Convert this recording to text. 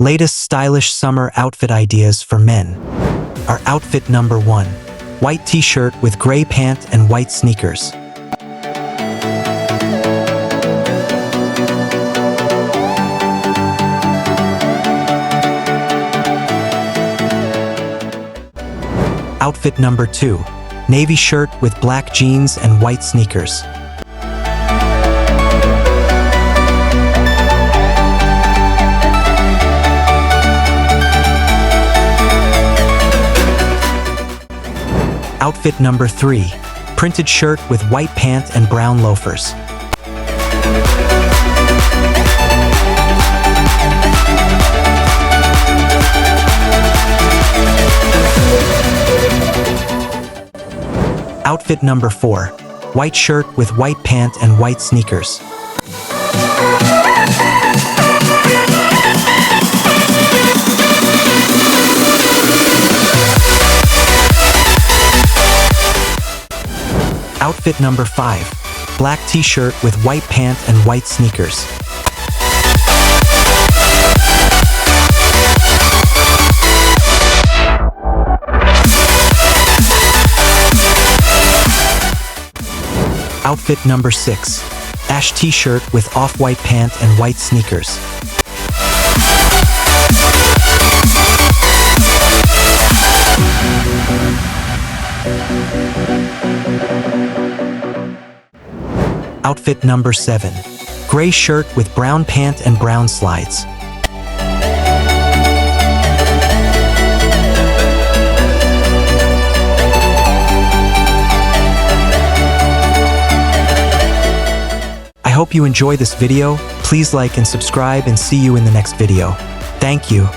Latest stylish summer outfit ideas for men. Our outfit number 1. White t-shirt with gray pant and white sneakers. Outfit number 2. Navy shirt with black jeans and white sneakers. Outfit number 3. Printed shirt with white pant and brown loafers. Outfit number 4. White shirt with white pant and white sneakers. Outfit number 5. Black t-shirt with white pant and white sneakers. Outfit number 6. Ash t-shirt with off-white pant and white sneakers. Outfit number 7. Gray shirt with brown pant and brown slides. I hope you enjoy this video. Please like and subscribe and see you in the next video. Thank you.